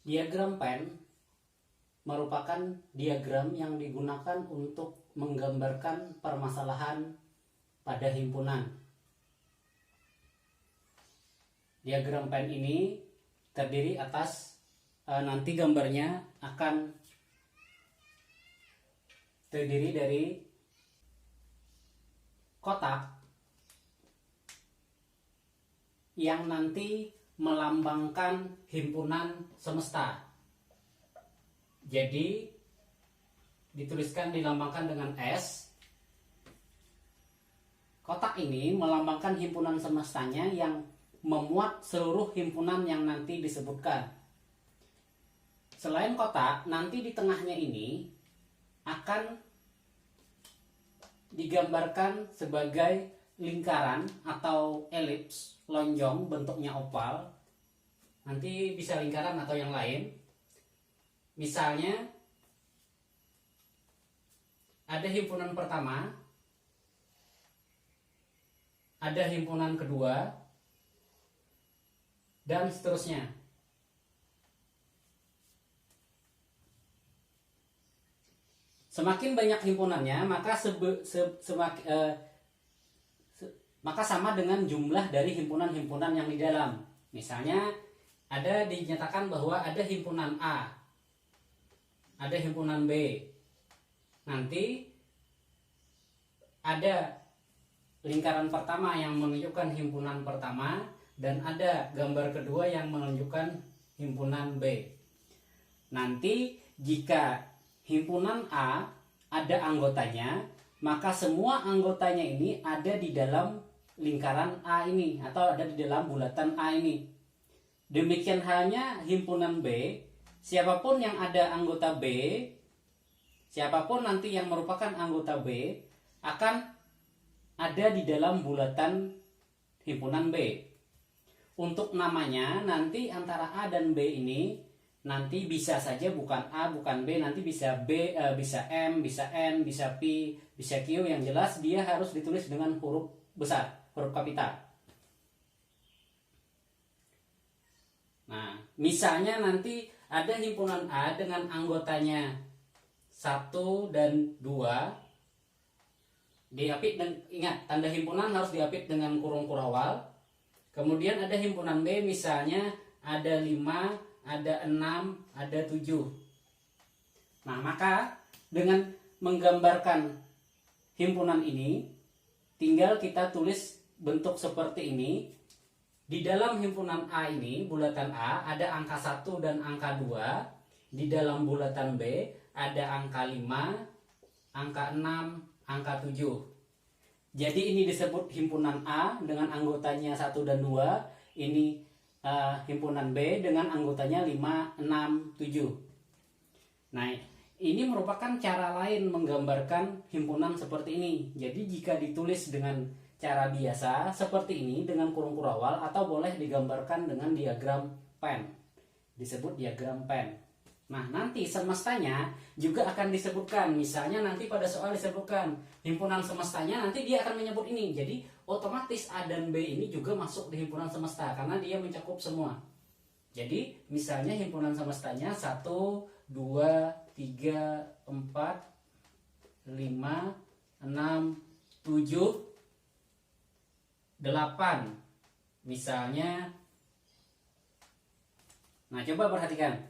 Diagram Venn merupakan diagram yang digunakan untuk menggambarkan permasalahan pada himpunan. Diagram Venn ini terdiri atas nanti gambarnya akan terdiri dari kotak yang nanti melambangkan himpunan semesta. Jadi dituliskan dilambangkan dengan S. Kotak ini melambangkan himpunan semestanya yang memuat seluruh himpunan yang nanti disebutkan. Selain kotak, nanti di tengahnya ini akan digambarkan sebagai lingkaran atau elips, lonjong, bentuknya oval. Nanti bisa lingkaran atau yang lain. Misalnya ada himpunan pertama, ada himpunan kedua, dan seterusnya. Semakin banyak himpunannya, maka maka sama dengan jumlah dari himpunan-himpunan yang di dalam. Misalnya ada dinyatakan bahwa ada himpunan A, ada himpunan B. Nanti ada lingkaran pertama yang menunjukkan himpunan pertama dan ada gambar kedua yang menunjukkan himpunan B. Nanti jika himpunan A ada anggotanya, maka semua anggotanya ini ada di dalam lingkaran A ini atau ada di dalam bulatan A ini. Demikian halnya himpunan B, siapapun yang ada anggota B, siapapun nanti yang merupakan anggota B akan ada di dalam bulatan himpunan B. Untuk namanya nanti antara A dan B ini nanti bisa saja bukan A, bukan B, nanti bisa B, bisa M, bisa N, bisa P, bisa Q. Yang jelas dia harus ditulis dengan huruf besar, huruf kapital. Nah, misalnya nanti ada himpunan A dengan anggotanya 1 dan 2. Diapit, dan ingat, tanda himpunan harus diapit dengan kurung kurawal. Kemudian ada himpunan B, misalnya ada 5, ada 6, ada 7. Nah, maka dengan menggambarkan himpunan ini, tinggal kita tulis bentuk seperti ini. Di dalam himpunan A ini, bulatan A, ada angka 1 dan angka 2. Di dalam bulatan B, ada angka 5, angka 6, angka 7. Jadi ini disebut himpunan A dengan anggotanya 1 dan 2. Ini himpunan B dengan anggotanya 5, 6, 7. Nah, ini merupakan cara lain menggambarkan himpunan seperti ini. Jadi jika ditulis dengan cara biasa seperti ini dengan kurung kurawal, atau boleh digambarkan dengan diagram Venn. Disebut diagram Venn. Nah, nanti semestanya juga akan disebutkan. Misalnya nanti pada soal disebutkan himpunan semestanya, nanti dia akan menyebut ini. Jadi otomatis A dan B ini juga masuk di himpunan semesta karena dia mencakup semua. Jadi misalnya himpunan semestanya 1, 2, 3, 4, 5, 6, 7, 8. Misalnya, nah coba perhatikan.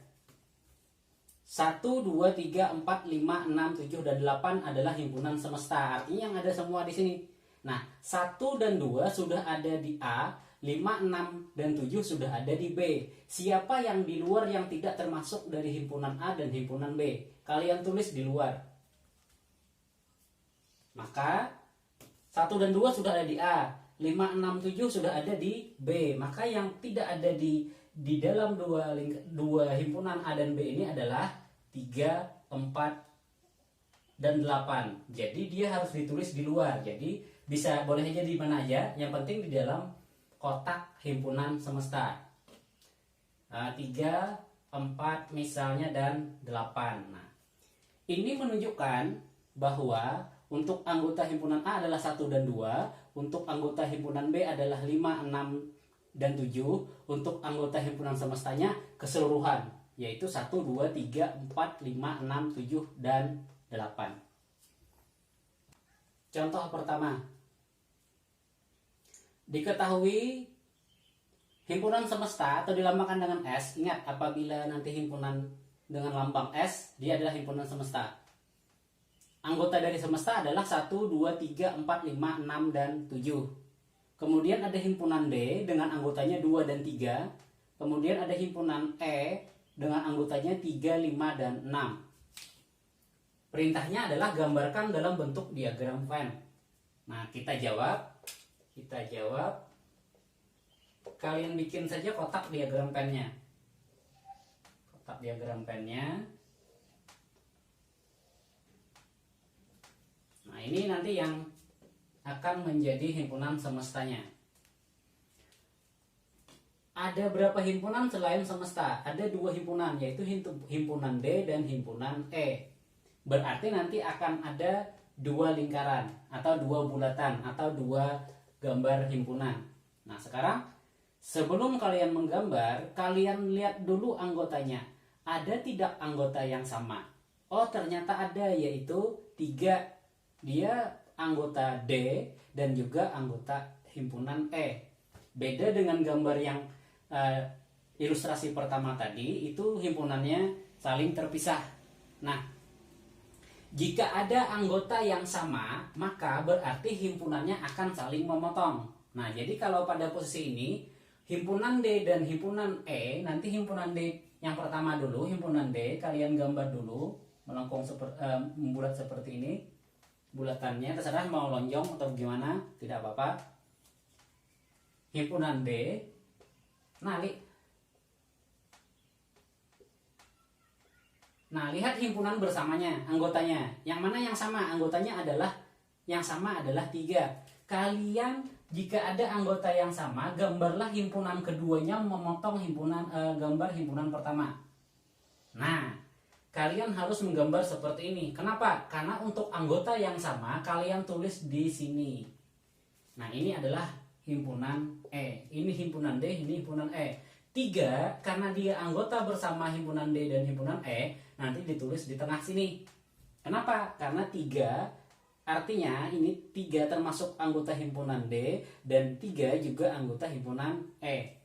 1, 2, 3, 4, 5, 6, 7, dan 8 adalah himpunan semesta. Artinya yang ada semua di sini. Nah, 1 dan 2 sudah ada di A, 5, 6, dan 7 sudah ada di B. Siapa yang di luar yang tidak termasuk dari himpunan A dan himpunan B? Kalian tulis di luar. Maka 1 dan 2 sudah ada di A, 5, 6, 7 sudah ada di B. Maka yang tidak ada di dalam dua himpunan A dan B ini adalah 3, 4, dan 8. Jadi dia harus ditulis di luar. Jadi bisa boleh aja di mana aja, yang penting di dalam kotak himpunan semesta. 3, 4 misalnya, dan 8. Nah, ini menunjukkan bahwa untuk anggota himpunan A adalah 1 dan 2, untuk anggota himpunan B adalah 5, 6, dan 7, untuk anggota himpunan semestanya keseluruhan. yaitu 1, 2, 3, 4, 5, 6, 7, dan 8. Contoh pertama. Diketahui himpunan semesta atau dilambangkan dengan S. Ingat, apabila nanti himpunan dengan lambang S, dia adalah himpunan semesta. Anggota dari semesta adalah 1, 2, 3, 4, 5, 6, dan 7. Kemudian ada himpunan D dengan anggotanya 2 dan 3. Kemudian ada himpunan E dengan anggotanya 3, 5, dan 6. Perintahnya adalah gambarkan dalam bentuk diagram Venn. Nah, kita jawab. Kalian bikin saja kotak diagram Venn-nya. Kotak diagram Venn-nya. Nah, ini nanti yang akan menjadi himpunan semestanya. Ada berapa himpunan selain semesta? Ada 2 himpunan, yaitu himpunan D dan himpunan E. Berarti nanti akan ada 2 lingkaran, atau 2 bulatan, atau 2 gambar himpunan. Nah, sekarang sebelum kalian menggambar, kalian lihat dulu anggotanya. Ada tidak anggota yang sama? Oh, ternyata ada, yaitu 3. Dia anggota D dan juga anggota himpunan E. Beda dengan gambar yang ilustrasi pertama tadi, itu himpunannya saling terpisah. Nah, jika ada anggota yang sama, maka berarti himpunannya akan saling memotong. Nah, jadi kalau pada posisi ini, himpunan D dan himpunan E, nanti himpunan D yang pertama dulu, himpunan D, kalian gambar dulu, melengkung membulat seperti ini. Bulatannya terserah mau lonjong atau gimana, tidak apa-apa. Himpunan D. Nah, lihat himpunan bersamanya, anggotanya. Yang mana yang sama? Anggotanya adalah 3. Kalian jika ada anggota yang sama, gambarlah himpunan keduanya memotong gambar himpunan pertama. Nah, kalian harus menggambar seperti ini. Kenapa? Karena untuk anggota yang sama, kalian tulis di sini. Nah, ini adalah himpunan E. Ini himpunan D, ini himpunan E. 3, karena dia anggota bersama himpunan D dan himpunan E, nanti ditulis di tengah sini. Kenapa? Karena 3, artinya ini 3 termasuk anggota himpunan D, dan 3 juga anggota himpunan E.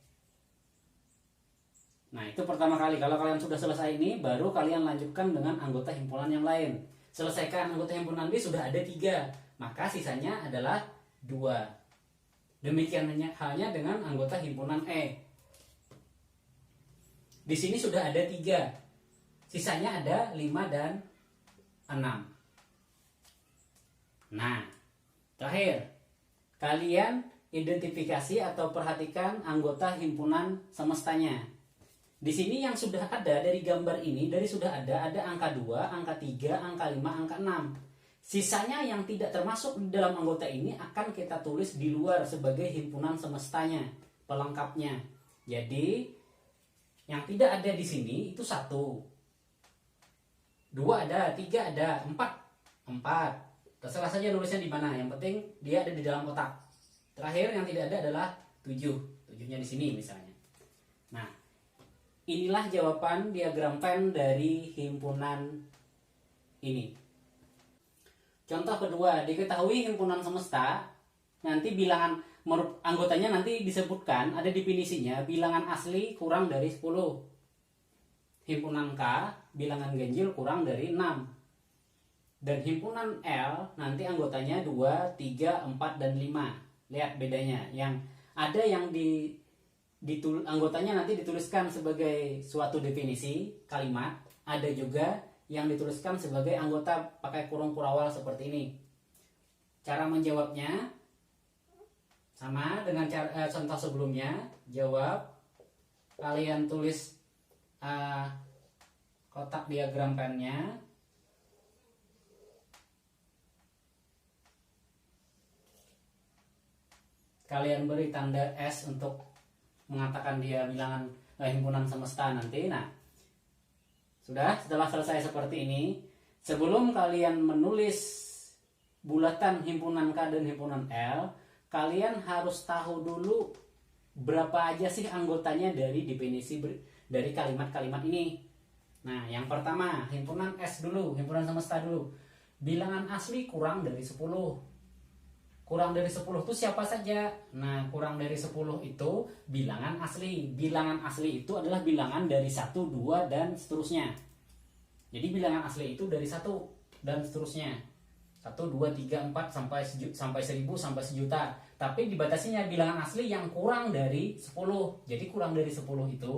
Nah, itu pertama kali. Kalau kalian sudah selesai ini, baru kalian lanjutkan dengan anggota himpunan yang lain. Selesaikan anggota himpunan D, sudah ada 3. Maka sisanya adalah 2. Demikian halnya dengan anggota himpunan E. Di sini sudah ada 3. Sisanya ada 5 dan 6. Nah, terakhir, kalian identifikasi atau perhatikan anggota himpunan semestanya. Di sini yang sudah ada dari gambar ini, sudah ada angka 2, angka 3, angka 5, angka 6. Sisanya yang tidak termasuk di dalam anggota ini akan kita tulis di luar sebagai himpunan semestanya, pelengkapnya. Jadi, yang tidak ada di sini itu 1. 2 ada, 3 ada, 4. Terserah saja nulisnya di mana, yang penting dia ada di dalam kotak. Terakhir yang tidak ada adalah 7. 7-nya di sini misalnya. Nah, inilah jawaban diagram Venn dari himpunan ini. Contoh kedua, diketahui himpunan semesta, nanti bilangan anggotanya nanti disebutkan, ada definisinya, bilangan asli kurang dari 10. Himpunan K, bilangan ganjil kurang dari 6. Dan himpunan L, nanti anggotanya 2, 3, 4, dan 5. Lihat bedanya, yang ada yang anggotanya nanti dituliskan sebagai suatu definisi kalimat, ada juga yang dituliskan sebagai anggota pakai kurung kurawal seperti ini. Cara menjawabnya sama dengan contoh sebelumnya. Jawab, kalian tulis kotak diagram Venn-nya. Kalian beri tanda S untuk mengatakan dia bilangan himpunan semesta nanti. Nah, setelah selesai seperti ini, sebelum kalian menulis bulatan himpunan K dan himpunan L, kalian harus tahu dulu berapa aja sih anggotanya dari definisi dari kalimat-kalimat ini. Nah, yang pertama, himpunan S dulu, himpunan semesta dulu. Bilangan asli kurang dari 10. Kurang dari 10 itu siapa saja? Nah, kurang dari 10 itu bilangan asli. Bilangan asli itu adalah bilangan dari 1, 2, dan seterusnya. Jadi bilangan asli itu dari 1 dan seterusnya. 1, 2, 3, 4 sampai 1000 sampai sejuta. Tapi dibatasinya bilangan asli yang kurang dari 10. Jadi kurang dari 10 itu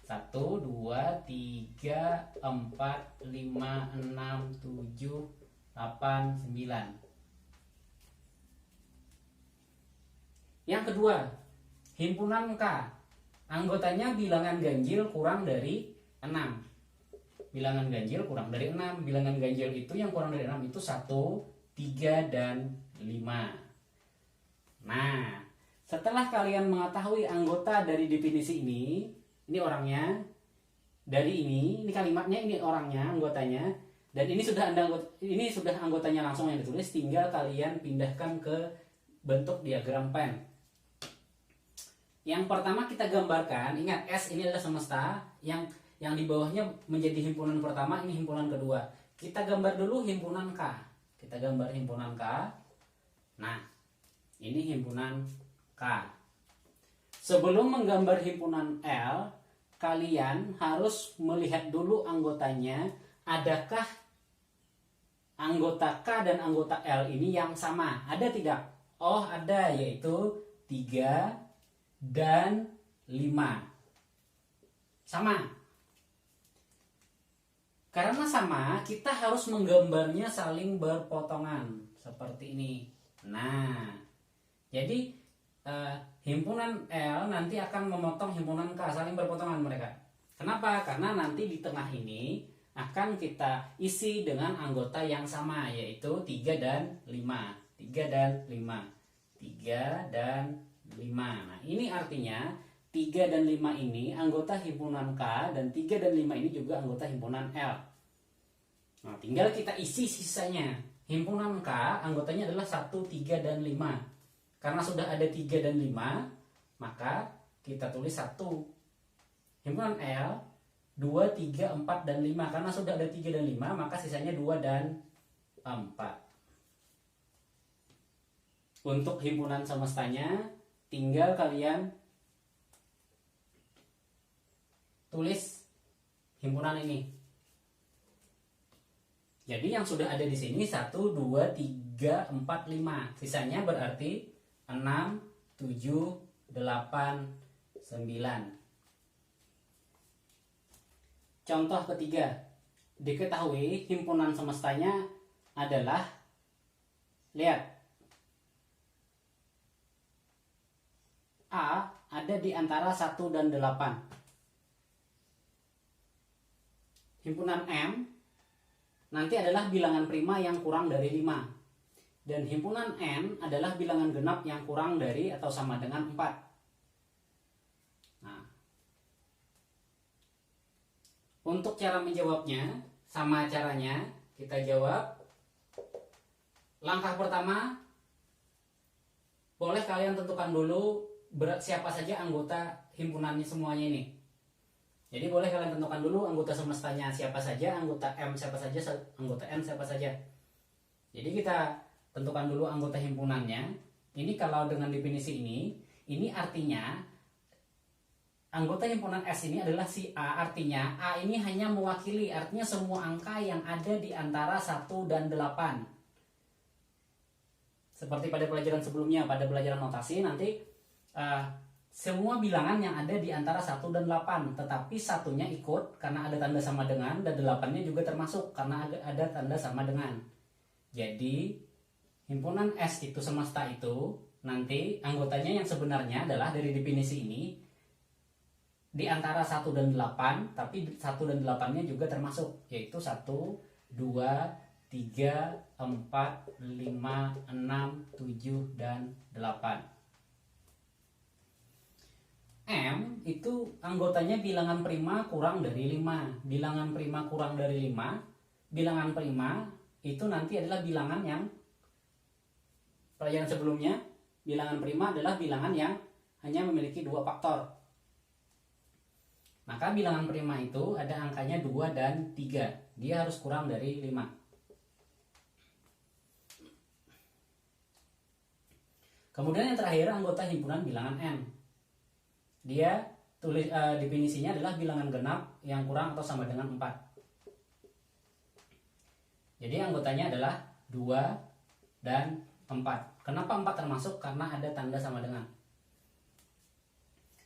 1, 2, 3, 4, 5, 6, 7, 8, 9. Yang kedua, himpunan K. Anggotanya bilangan ganjil kurang dari 6. Bilangan ganjil kurang dari 6. Bilangan ganjil itu yang kurang dari 6 itu 1, 3, dan 5. Nah, setelah kalian mengetahui anggota dari definisi ini orangnya, dari ini kalimatnya, ini orangnya, anggotanya, dan ini sudah anggotanya langsung yang ditulis, tinggal kalian pindahkan ke bentuk diagram Venn. Yang pertama kita gambarkan, ingat S ini adalah semesta, yang di bawahnya menjadi himpunan pertama, ini himpunan kedua. Kita gambar dulu himpunan K. Kita gambar himpunan K. Nah, ini himpunan K. Sebelum menggambar himpunan L, kalian harus melihat dulu anggotanya, adakah anggota K dan anggota L ini yang sama? Ada tidak? Oh, ada, yaitu 3 dan 5. Sama. Karena sama, kita harus menggambarnya saling berpotongan seperti ini. Nah, jadi himpunan L nanti akan memotong himpunan K, saling berpotongan mereka. Kenapa? Karena nanti di tengah ini akan kita isi dengan anggota yang sama, yaitu 3 dan 5. 3 dan 5. 3 dan 5. Nah, ini artinya 3 dan 5 ini anggota himpunan K, dan 3 dan 5 ini juga anggota himpunan L. Nah, tinggal kita isi sisanya. Himpunan K anggotanya adalah 1, 3, dan 5. Karena sudah ada 3 dan 5, maka kita tulis 1. Himpunan L 2, 3, 4, dan 5. Karena sudah ada 3 dan 5, maka sisanya 2 dan 4. Untuk himpunan semestanya, tinggal kalian tulis himpunan ini. Jadi yang sudah ada di sini 1, 2, 3, 4, 5. Sisanya berarti 6, 7, 8, 9. Contoh ketiga. Diketahui himpunan semestanya adalah, lihat, A ada di antara 1 dan 8. Himpunan M nanti adalah bilangan prima yang kurang dari 5. Dan himpunan N adalah bilangan genap yang kurang dari atau sama dengan 4. Nah, untuk cara menjawabnya, sama caranya kita jawab. Langkah pertama, boleh kalian tentukan dulu siapa saja anggota himpunannya semuanya ini. Jadi boleh kalian tentukan dulu anggota semestanya siapa saja, anggota M siapa saja, anggota N siapa saja. Jadi kita tentukan dulu anggota himpunannya. Ini kalau dengan definisi ini artinya anggota himpunan S ini adalah si A. Artinya A ini hanya mewakili, artinya semua angka yang ada di antara 1 dan 8. Seperti pada pelajaran sebelumnya, pada pelajaran notasi nanti semua bilangan yang ada di antara 1 dan 8, tetapi satunya ikut karena ada tanda sama dengan, dan 8-nya juga termasuk karena ada tanda sama dengan. Jadi himpunan S itu semesta itu nanti anggotanya yang sebenarnya adalah dari definisi ini di antara 1 dan 8, tapi 1 dan 8-nya juga termasuk, yaitu 1, 2, 3, 4, 5, 6, 7, dan 8. M itu anggotanya bilangan prima kurang dari 5. Bilangan prima kurang dari 5. Bilangan prima itu nanti adalah bilangan yang pelajaran sebelumnya, bilangan prima adalah bilangan yang hanya memiliki 2 faktor. Maka Maka bilangan prima itu ada angkanya 2 dan 3. Dia harus kurang dari 5. Kemudian yang terakhir, anggota himpunan bilangan n. Dia definisinya adalah bilangan genap yang kurang atau sama dengan 4. Jadi anggotanya adalah 2 dan 4. Kenapa 4 termasuk? Karena ada tanda sama dengan.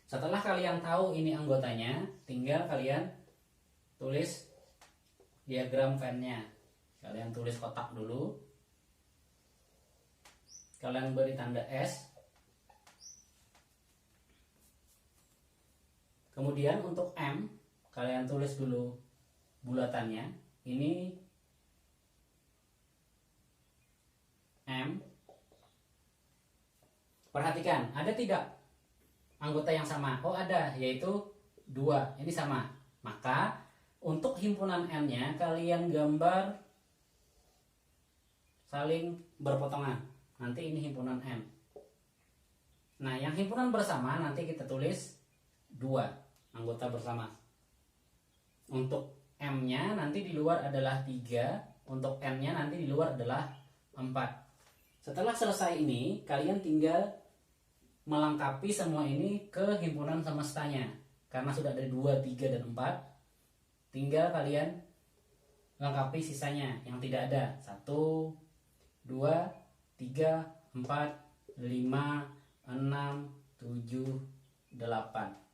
Setelah kalian tahu ini anggotanya, tinggal kalian tulis diagram Venn-nya. Kalian tulis kotak dulu. Kalian beri tanda S. Kemudian untuk M, kalian tulis dulu bulatannya. Ini M. Perhatikan, ada tidak anggota yang sama? Oh ada, yaitu 2. Ini sama. Maka untuk himpunan N-nya kalian gambar saling berpotongan. Nanti ini himpunan N. Nah, yang himpunan bersama nanti kita tulis 2 anggota bersama. Untuk M-nya nanti di luar adalah 3. Untuk N-nya nanti di luar adalah 4. Setelah selesai ini, kalian tinggal melengkapi semua ini ke himpunan semestanya. Karena sudah ada 2, 3, dan 4, tinggal kalian lengkapi sisanya yang tidak ada. 1, 2, 3, 4, 5, 6, 7, 8.